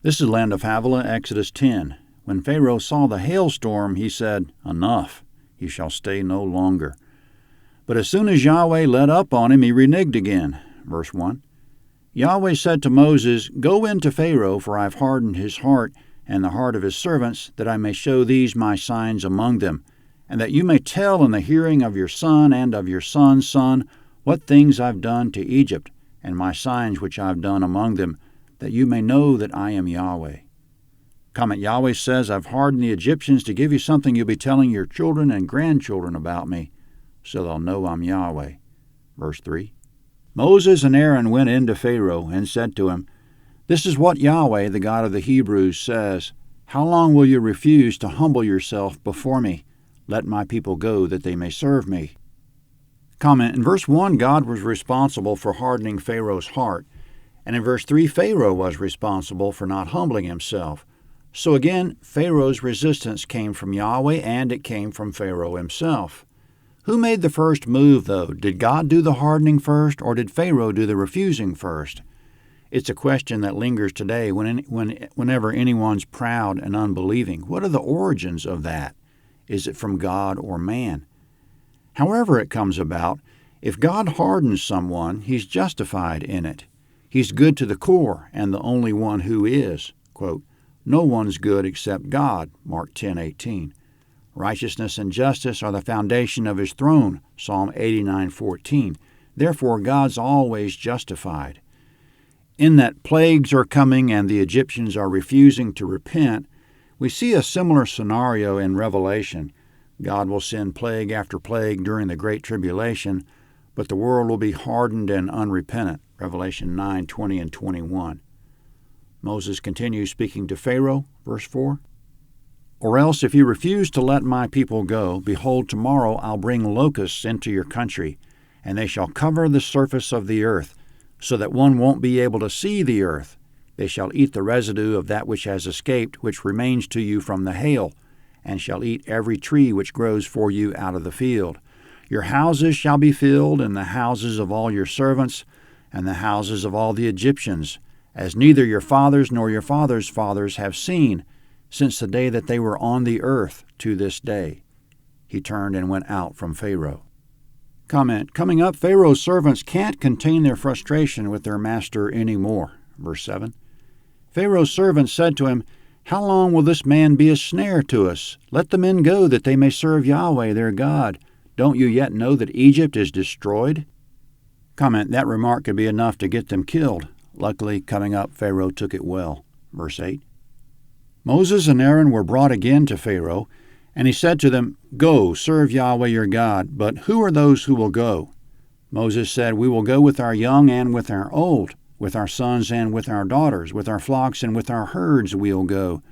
This is land of Havilah, Exodus 10. When Pharaoh saw the hailstorm, he said, "Enough, he shall stay no longer." But as soon as Yahweh let up on him, he reneged again. Verse 1. Yahweh said to Moses, "Go in to Pharaoh, for I have hardened his heart and the heart of his servants, that I may show these my signs among them, and that you may tell in the hearing of your son and of your son's son what things I've done to Egypt, and my signs which I've done among them, that you may know that I am Yahweh." Comment: Yahweh says, "I've hardened the Egyptians to give you something you'll be telling your children and grandchildren about me, so they'll know I'm Yahweh." Verse 3. Moses and Aaron went in to Pharaoh and said to him, "This is what Yahweh, the God of the Hebrews, says. How long will you refuse to humble yourself before me? Let my people go, that they may serve me." Comment: in verse 1, God was responsible for hardening Pharaoh's heart, and in verse 3, Pharaoh was responsible for not humbling himself. So again, Pharaoh's resistance came from Yahweh, and it came from Pharaoh himself. Who made the first move, though? Did God do the hardening first, or did Pharaoh do the refusing first? It's a question that lingers today whenever anyone's proud and unbelieving. What are the origins of that? Is it from God or man? However it comes about, if God hardens someone, he's justified in it. He's good to the core, and the only one who is. Quote, "No one's good except God," Mark 10:18. "Righteousness and justice are the foundation of his throne," Psalm 89:14. Therefore, God's always justified. In that plagues are coming and the Egyptians are refusing to repent, we see a similar scenario in Revelation. God will send plague after plague during the Great Tribulation, but the world will be hardened and unrepentant. Revelation 9:20 and 21. Moses continues speaking to Pharaoh, verse 4. "Or else, if you refuse to let my people go, behold, tomorrow I'll bring locusts into your country, and they shall cover the surface of the earth, so that one won't be able to see the earth. They shall eat the residue of that which has escaped, which remains to you from the hail, and shall eat every tree which grows for you out of the field. Your houses shall be filled, and the houses of all your servants, and the houses of all the Egyptians, as neither your fathers nor your fathers' fathers have seen, since the day that they were on the earth to this day." He turned and went out from Pharaoh. Comment: coming up, Pharaoh's servants can't contain their frustration with their master anymore. Verse 7. Pharaoh's servants said to him, "How long will this man be a snare to us? Let the men go, that they may serve Yahweh their God. Don't you yet know that Egypt is destroyed?" Comment: that remark could be enough to get them killed. Luckily, coming up, Pharaoh took it well. Verse 8. Moses and Aaron were brought again to Pharaoh, and he said to them, "Go, serve Yahweh your God, but who are those who will go?" Moses said, "We will go with our young and with our old, with our sons and with our daughters, with our flocks and with our herds we'll go,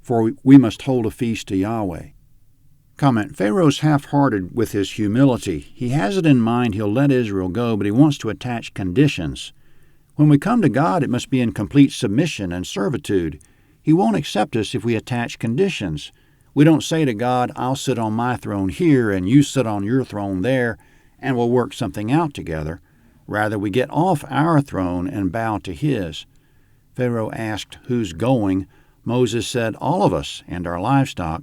for we must hold a feast to Yahweh." Comment: Pharaoh's half-hearted with his humility. He has it in mind he'll let Israel go, but he wants to attach conditions. When we come to God, it must be in complete submission and servitude. He won't accept us if we attach conditions. We don't say to God, "I'll sit on my throne here and you sit on your throne there, and we'll work something out together." Rather, we get off our throne and bow to his. Pharaoh asked, "Who's going?" Moses said, "All of us and our livestock."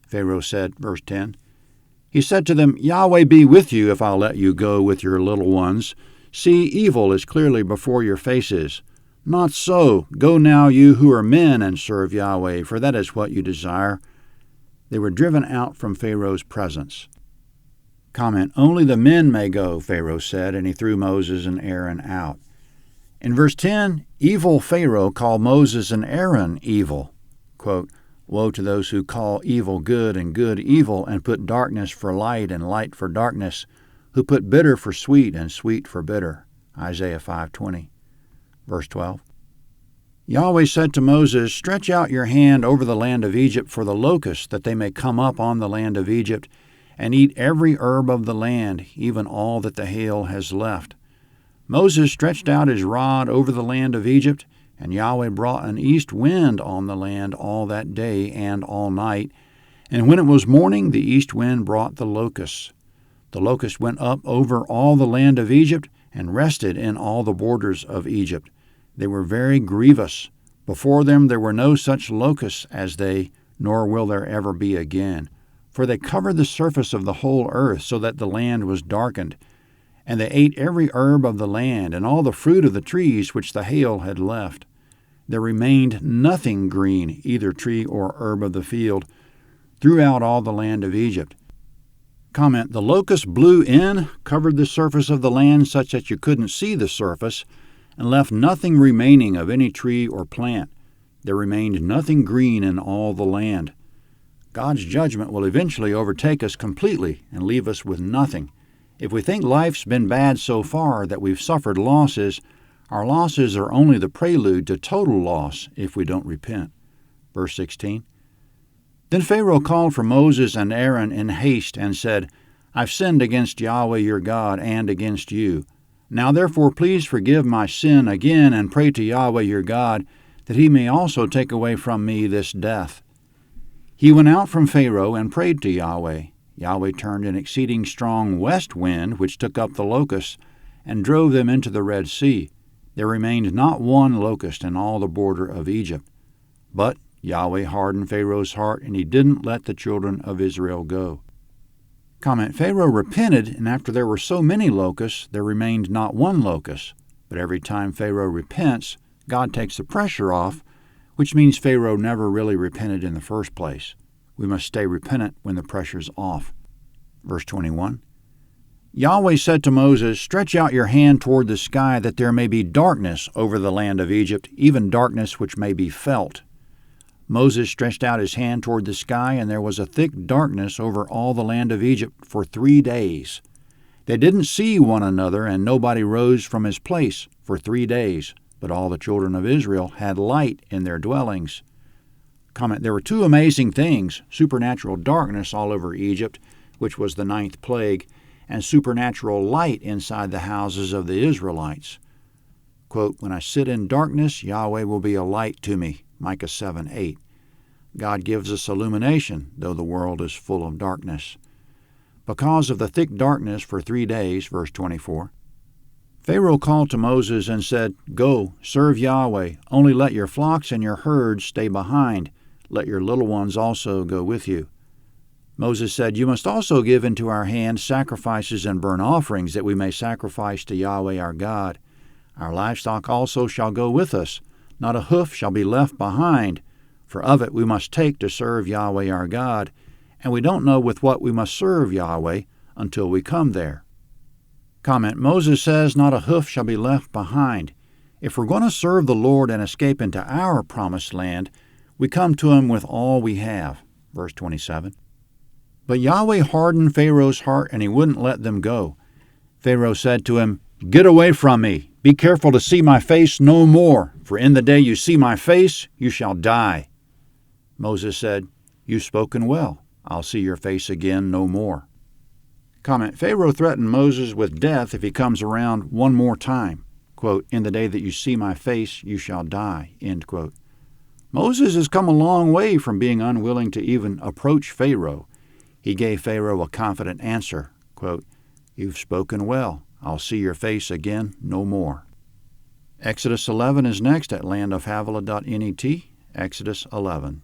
Pharaoh said, verse 10, he said to them, "Yahweh be with you if I'll let you go with your little ones. See, evil is clearly before your faces. Not so. Go now, you who are men, and serve Yahweh, for that is what you desire." They were driven out from Pharaoh's presence. Comment: only the men may go, Pharaoh said, and he threw Moses and Aaron out. In verse 10, evil Pharaoh called Moses and Aaron evil. Quote, "Woe to those who call evil good and good evil, and put darkness for light and light for darkness, who put bitter for sweet and sweet for bitter." Isaiah 5:20. Verse 12. Yahweh said to Moses, "Stretch out your hand over the land of Egypt for the locusts, that they may come up on the land of Egypt, and eat every herb of the land, even all that the hail has left." Moses stretched out his rod over the land of Egypt, and Yahweh brought an east wind on the land all that day and all night. And when it was morning, the east wind brought the locusts. The locusts went up over all the land of Egypt, and rested in all the borders of Egypt. They were very grievous, Before them there were no such locusts as they, nor will there ever be again. For they covered the surface of the whole earth, so that the land was darkened. And they ate every herb of the land, and all the fruit of the trees which the hail had left. There remained nothing green, either tree or herb of the field, throughout all the land of Egypt. Comment, the locust blew in, covered the surface of the land such that you couldn't see the surface, and left nothing remaining of any tree or plant. There remained nothing green in all the land. God's judgment will eventually overtake us completely and leave us with nothing. If we think life's been bad so far that we've suffered losses, our losses are only the prelude to total loss if we don't repent. Verse 16. Then Pharaoh called for Moses and Aaron in haste and said, I've sinned against Yahweh your God and against you. Now therefore please forgive my sin again and pray to Yahweh your God, that he may also take away from me this death. He went out from Pharaoh and prayed to Yahweh. Yahweh turned an exceeding strong west wind, which took up the locusts, and drove them into the Red Sea. There remained not one locust in all the border of Egypt. But Yahweh hardened Pharaoh's heart, and he didn't let the children of Israel go. Comment, Pharaoh repented, and after there were so many locusts, there remained not one locust. But every time Pharaoh repents, God takes the pressure off, which means Pharaoh never really repented in the first place. We must stay repentant when the pressure's off. Verse 21. Yahweh said to Moses, Stretch out your hand toward the sky, that there may be darkness over the land of Egypt, even darkness which may be felt. Moses stretched out his hand toward the sky, and there was a thick darkness over all the land of Egypt for 3 days. They didn't see one another, and nobody rose from his place for 3 days, but all the children of Israel had light in their dwellings. Comment, there were 2 amazing things, supernatural darkness all over Egypt, which was the 9th plague, and supernatural light inside the houses of the Israelites. Quote, When I sit in darkness, Yahweh will be a light to me. Micah 7:8. God gives us illumination, though the world is full of darkness. Because of the thick darkness for 3 days, verse 24, Pharaoh called to Moses and said, Go, serve Yahweh, only let your flocks and your herds stay behind. Let your little ones also go with you. Moses said, You must also give into our hand sacrifices and burnt offerings, that we may sacrifice to Yahweh our God. Our livestock also shall go with us. Not a hoof shall be left behind, for of it we must take to serve Yahweh our God, and we don't know with what we must serve Yahweh until we come there. Comment, Moses says not a hoof shall be left behind. If we're going to serve the Lord and escape into our promised land, we come to him with all we have. Verse 27. But Yahweh hardened Pharaoh's heart, and he wouldn't let them go. Pharaoh said to him, Get away from me. Be careful to see my face no more, for in the day you see my face, you shall die. Moses said, You've spoken well. I'll see your face again no more. Comment, Pharaoh threatened Moses with death if he comes around one more time. Quote, In the day that you see my face, you shall die. End quote. Moses has come a long way from being unwilling to even approach Pharaoh. He gave Pharaoh a confident answer. Quote, You've spoken well. I'll see your face again no more. Exodus 11 is next at landofhavilah.net. Exodus 11.